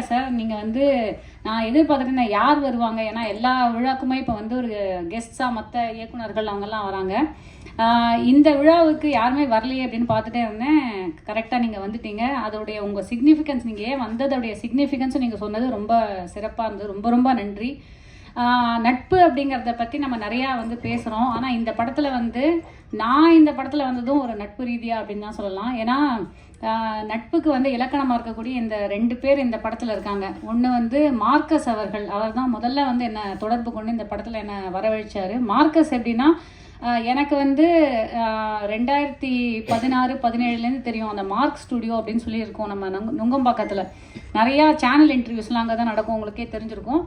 Sir நீங்கள் வந்து நான் எதிர்பார்த்துட்டு யார் வருவாங்க, ஏன்னா எல்லா விழாக்குமே இப்போ வந்து ஒரு கெஸ்ட்ஸாக மற்ற இயக்குநர்கள் அவங்கெல்லாம் வராங்க. இந்த விழாவுக்கு யாருமே வரலையே அப்படின்னு பார்த்துட்டே இருந்தேன். கரெக்டாக நீங்கள் வந்துட்டீங்க. அதோடைய உங்கள் சிக்னிஃபிகன்ஸ், நீங்கள் ஏன் வந்ததோடைய சிக்னிஃபிகன்ஸும் நீங்கள் சொன்னது ரொம்ப சிறப்பாக இருந்தது. ரொம்ப ரொம்ப நன்றி. நட்பு அப்படிங்கிறத பற்றி நம்ம நிறையா வந்து பேசுகிறோம். ஆனால் இந்த படத்தில் வந்து இந்த படத்தில் வந்ததும் ஒரு நட்பு ரீதியாக அப்படின்னு தான் சொல்லலாம். ஏன்னா நட்புக்கு வந்து இலக்கணமாக இருக்கக்கூடிய இந்த 2 பேர் இந்த படத்தில் இருக்காங்க. ஒன்று வந்து மார்க்கஸ் அவர்கள். அவர் தான் முதல்ல வந்து என்னை தொடர்பு கொண்டு இந்த படத்தில் என்னை வரவழைச்சார். மார்க்கஸ் எப்படின்னா, எனக்கு வந்து 2016-17 தெரியும். அந்த மார்க் ஸ்டுடியோ அப்படின்னு சொல்லி இருக்கோம் நம்ம நுங்கம்பாக்கத்தில். நிறையா சேனல் இன்டர்வியூஸ்லாம் அங்கே தான் நடக்கும், உங்களுக்கே தெரிஞ்சிருக்கும்.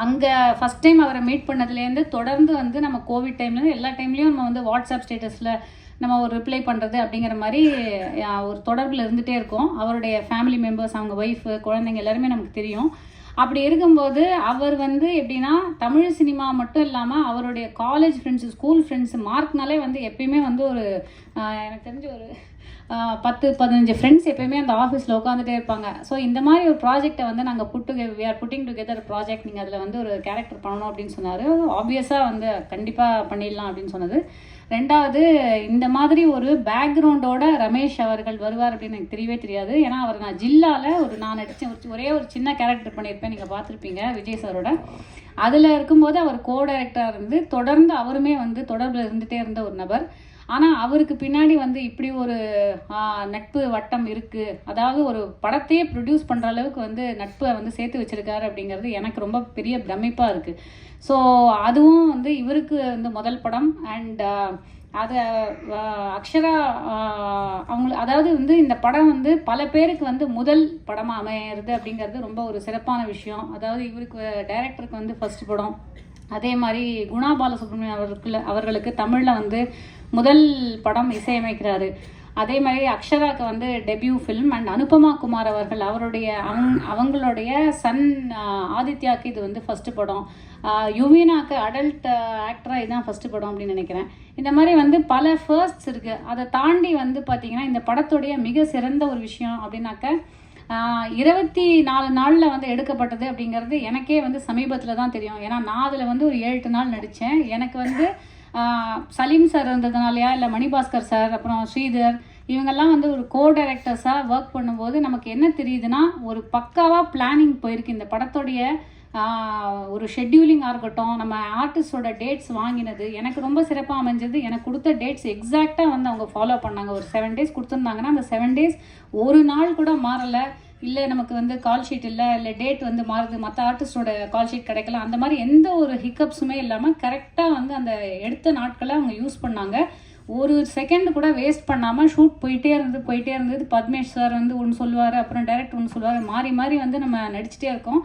அங்கே ஃபஸ்ட் டைம் அவரை மீட் பண்ணதுலேருந்து தொடர்ந்து வந்து நம்ம கோவிட் டைம்லேருந்து எல்லா டைம்லேயும் நம்ம வந்து வாட்ஸ்அப் ஸ்டேட்டஸில் நம்ம ஒரு ரிப்ளை பண்ணுறது அப்படிங்கிற மாதிரி ஒரு தொடர்பில் இருந்துகிட்டே இருக்கோம். அவருடைய ஃபேமிலி மெம்பர்ஸ், அவங்க ஒய்ஃபு, குழந்தைங்க எல்லாருமே நமக்கு தெரியும். அப்படி இருக்கும்போது அவர் வந்து எப்படின்னா, தமிழ் சினிமா மட்டும் இல்லாமல் அவருடைய காலேஜ் ஃப்ரெண்ட்ஸு, ஸ்கூல் ஃப்ரெண்ட்ஸு, மார்க்னாலே வந்து எப்பயுமே வந்து ஒரு எனக்கு தெரிஞ்ச ஒரு 10-15 ஃப்ரெண்ட்ஸ் எப்பயுமே அந்த ஆஃபீஸில் உட்காந்துட்டே இருப்பாங்க. ஸோ இந்த மாதிரி ஒரு ப்ராஜெக்டை வந்து நாங்கள் we are putting together project, நீங்கள் அதில் வந்து ஒரு கேரக்டர் பண்ணணும் அப்படின்னு சொன்னார். ஆப்வியஸாக வந்து கண்டிப்பாக பண்ணிடலாம் அப்படின்னு சொன்னது. 2வது, இந்த மாதிரி ஒரு பேக்ரவுண்டோட ரமேஷ் அவர்கள் வருவார் அப்படின்னு எனக்கு தெரியவே தெரியாது. ஏன்னா அவர் நான் ஜில்லாவில் நான் நடித்த ஒரே ஒரு சின்ன கேரக்டர் பண்ணியிருப்பேன், நீங்கள் பார்த்துருப்பீங்க விஜய் சாரோட. அதில் இருக்கும்போது அவர் கோ-டைரக்டராக இருந்து தொடர்ந்து அவருமே வந்து தொடர்பில் இருந்துகிட்டே இருந்த ஒரு நபர். ஆனால் அவருக்கு பின்னாடி வந்து இப்படி ஒரு நட்பு வட்டம் இருக்குது, அதாவது ஒரு படத்தையே ப்ரொடியூஸ் பண்ணுற அளவுக்கு வந்து நட்பை வந்து சேர்த்து வச்சுருக்காரு அப்படிங்கிறது எனக்கு ரொம்ப பெரிய பிரமிப்பாக இருக்குது. ஸோ அதுவும் வந்து இவருக்கு வந்து முதல் படம். அண்ட் அதை அக்ஷரா அதாவது வந்து இந்த படம் வந்து பல பேருக்கு வந்து முதல் படமாக அமையிறது அப்படிங்கிறது ரொம்ப ஒரு சிறப்பான விஷயம். அதாவது இவருக்கு டைரக்டருக்கு வந்து ஃபர்ஸ்ட் படம். அதே மாதிரி குணா பாலசுப்ரமணியம் அவர்களுக்கு தமிழில் வந்து முதல் படம் இசையமைக்கிறாரு. அதே மாதிரி அக்ஷராக்கு வந்து debut film. And Anupama Kumar அவர்கள் அவங்களுடைய சன் ஆதித்யாவுக்கு இது வந்து ஃபஸ்ட்டு படம். யுவீனாக்கு அடல்ட் ஆக்டராக இதுதான் ஃபஸ்ட்டு படம் அப்படின்னு நினைக்கிறேன். இந்த மாதிரி வந்து பல ஃபர்ஸ்ட்ஸ் இருக்குது. அதை தாண்டி வந்து பார்த்திங்கன்னா இந்த படத்துடைய மிக சிறந்த ஒரு விஷயம் அப்படின்னாக்க 24 நாளில் வந்து எடுக்கப்பட்டது அப்படிங்கிறது எனக்கே வந்து சமீபத்தில் தான் தெரியும். ஏன்னா நான் அதில் வந்து ஒரு 7-8 நாள் நடித்தேன். எனக்கு வந்து சலீம் சார் இருந்ததுனாலையா இல்லை மணிபாஸ்கர் சார், அப்புறம் ஸ்ரீதர், இவங்கெல்லாம் வந்து ஒரு கோ-டைரக்டர்ஸாக ஒர்க் பண்ணும்போது நமக்கு என்ன தெரியுதுன்னா, ஒரு பக்காவாக பிளானிங் போயிருக்கு. இந்த படத்துடைய ஒரு ஷெட்யூலிங்காக இருக்கட்டும், நம்ம ஆர்டிஸ்டோட டேட்ஸ் வாங்கினது எனக்கு ரொம்ப சிறப்பாக அமைஞ்சது. எனக்கு கொடுத்த டேட்ஸ் எக்ஸாக்டாக வந்து அவங்க ஃபாலோ பண்ணாங்க. ஒரு 7 days கொடுத்துருந்தாங்கன்னா அந்த 7 days ஒரு நாள் கூட மாறலை. இல்லை நமக்கு வந்து கால் ஷீட் இல்லை டேட் வந்து மாறுது, மற்ற ஆர்டிஸ்டோட கால் ஷீட் கிடைக்கல, அந்த மாதிரி எந்த ஒரு ஹிக்கப்ஸுமே இல்லாமல் கரெக்டாக வந்து அந்த எடுத்த நாட்களை அவங்க யூஸ் பண்ணாங்க. ஒரு செகண்ட் கூட வேஸ்ட் பண்ணாமல் ஷூட் போயிட்டே இருந்தது. பத்மேஷ் சார் வந்து ஒன்று சொல்லுவார், அப்புறம் டைரக்டர் ஒன்று சொல்லுவார், மாறி மாறி வந்து நம்ம நடிச்சிட்டே இருக்கோம்.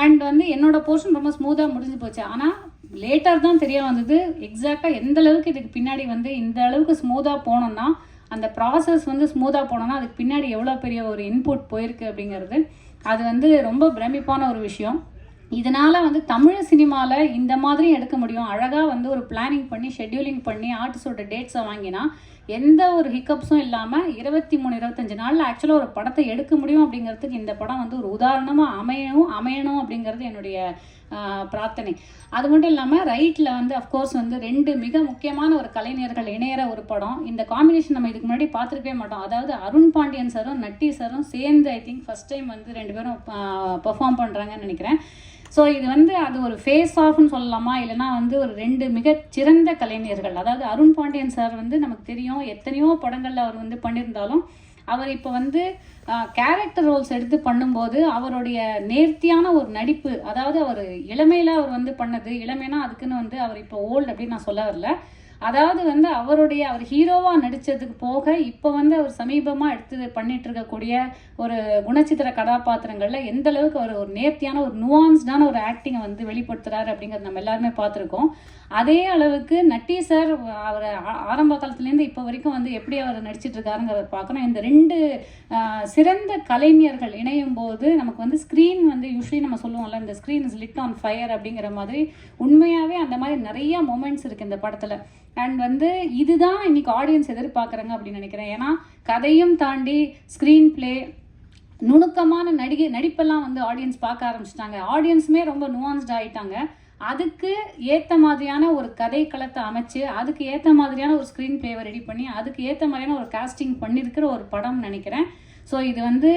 அண்ட் வந்து என்னோட போர்ஷன் ரொம்ப ஸ்மூத்தாக முடிஞ்சு போச்சு. ஆனால் லேட்டாக தான் தெரிய வந்தது எக்ஸாக்டாக எந்த அளவுக்கு இதுக்கு பின்னாடி வந்து இந்த அளவுக்கு ஸ்மூத்தாக போனோம்னா, அந்த ப்ராசஸ் வந்து ஸ்மூத்தாக போனோம்னா அதுக்கு பின்னாடி எவ்வளோ பெரிய ஒரு இன்புட் போயிருக்கு அப்படிங்கிறது அது வந்து ரொம்ப பிரமிப்பான ஒரு விஷயம். இதனால் வந்து தமிழ் சினிமாவில் இந்த மாதிரி எடுக்க முடியும். அழகாக வந்து ஒரு பிளானிங் பண்ணி ஷெட்யூலிங் பண்ணி ஆர்டிஸ்டோட டேட்ஸை வாங்கினா எந்த ஒரு ஹிக்கப்ஸும் இல்லாமல் 23-25 நாளில் ஆக்சுவலாக ஒரு படத்தை எடுக்க முடியும் அப்படிங்கிறதுக்கு இந்த படம் வந்து ஒரு உதாரணமாக அமையணும் அப்படிங்கிறது என்னுடைய பிரார்த்தனை. அது மட்டும் இல்லாமல் ரைட்டில் வந்து அஃப்கோர்ஸ் வந்து 2 மிக முக்கியமான ஒரு கலைஞர்கள் இணையிற ஒரு படம். இந்த காம்பினேஷன் நம்ம இதுக்கு முன்னாடி பார்த்துருக்கவே மாட்டோம். அதாவது அருண் பாண்டியன் சாரும் நட்டி சாரும் சேர்ந்து ஐ திங்க் ஃபஸ்ட் டைம் வந்து 2 பேரும் பெர்ஃபார்ம் பண்ணுறாங்கன்னு நினைக்கிறேன். ஸோ இது வந்து அது ஒரு ஃபேஸ் ஆஃப்னு சொல்லலாமா, இல்லைனா வந்து ஒரு 2 மிகச்சிறந்த கலைஞர்கள். அதாவது அருண் பாண்டியன் சார் வந்து நமக்கு தெரியும் எத்தனையோ படங்களில் அவர் வந்து பண்ணியிருந்தாலும் அவர் இப்போ வந்து கேரக்டர் ரோல்ஸ் எடுத்து பண்ணும்போது அவருடைய நேர்த்தியான ஒரு நடிப்பு, அதாவது அவர் இளமையில் அவர் வந்து பண்ணது, இளமைனா அதுக்குன்னு வந்து அவர் இப்போ ஓல்டு அப்படின்னு நான் சொல்ல வரல. அதாவது வந்து அவர் ஹீரோவாக நடித்ததுக்கு போக இப்போ வந்து அவர் சமீபமாக எடுத்து பண்ணிட்டு இருக்கக்கூடிய ஒரு குணச்சித்திர கதாபாத்திரங்களில் எந்த அளவுக்கு அவர் ஒரு நேர்த்தியான ஒரு நுவான்ஸ்டான ஒரு ஆக்டிங்கை வந்து வெளிப்படுத்துகிறாரு அப்படிங்கிறது நம்ம எல்லாருமே பார்த்துருக்கோம். அதே அளவுக்கு நட்டி சார் அவர் ஆரம்ப காலத்துலேருந்து இப்போ வரைக்கும் வந்து எப்படி அவர் நடிச்சிட்டு இருக்காருங்கிறத பார்க்கணும். இந்த 2 சிறந்த கலைஞர்கள் இணையும் போது நமக்கு வந்து ஸ்க்ரீன் வந்து யூஸ்வலி நம்ம சொல்லுவோம்ல, இந்த screen is lit on fire அப்படிங்கிற மாதிரி உண்மையாகவே அந்த மாதிரி நிறைய மொமெண்ட்ஸ் இருக்குது இந்த படத்தில். அண்ட் வந்து இதுதான் இன்னைக்கு ஆடியன்ஸ் எதிர்பார்க்குறாங்க அப்படின்னு நினைக்கிறேன். ஏன்னா கதையும் தாண்டி ஸ்க்ரீன் பிளே, நுணுக்கமான நடிப்பெல்லாம் வந்து ஆடியன்ஸ் பார்க்க ஆரம்பிச்சிட்டாங்க. ஆடியன்ஸுமே ரொம்ப நுவான்ஸ்ட் ஆகிட்டாங்க. அதுக்கு ஏற்ற மாதிரியான ஒரு கதை களத்தை அமைச்சு, அதுக்கு ஏற்ற மாதிரியான ஒரு ஸ்க்ரீன் பிளேவை ரெடி பண்ணி, அதுக்கு ஏற்ற மாதிரியான ஒரு காஸ்டிங் பண்ணியிருக்கிற ஒரு படம் நினைக்கிறேன். ஸோ இது வந்து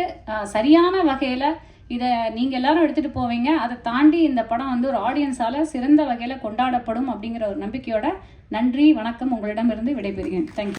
சரியான வகையில் இதை நீங்கள் எல்லாரும் எடுத்துகிட்டு போவீங்க. அதை தாண்டி இந்த படம் வந்து ஒரு ஆடியன்ஸால் சிறந்த வகையில் கொண்டாடப்படும் அப்படிங்கிற ஒரு நம்பிக்கையோட நன்றி, வணக்கம், உங்களிடமிருந்து விடைபெறுகிறேன். தேங்க்யூ.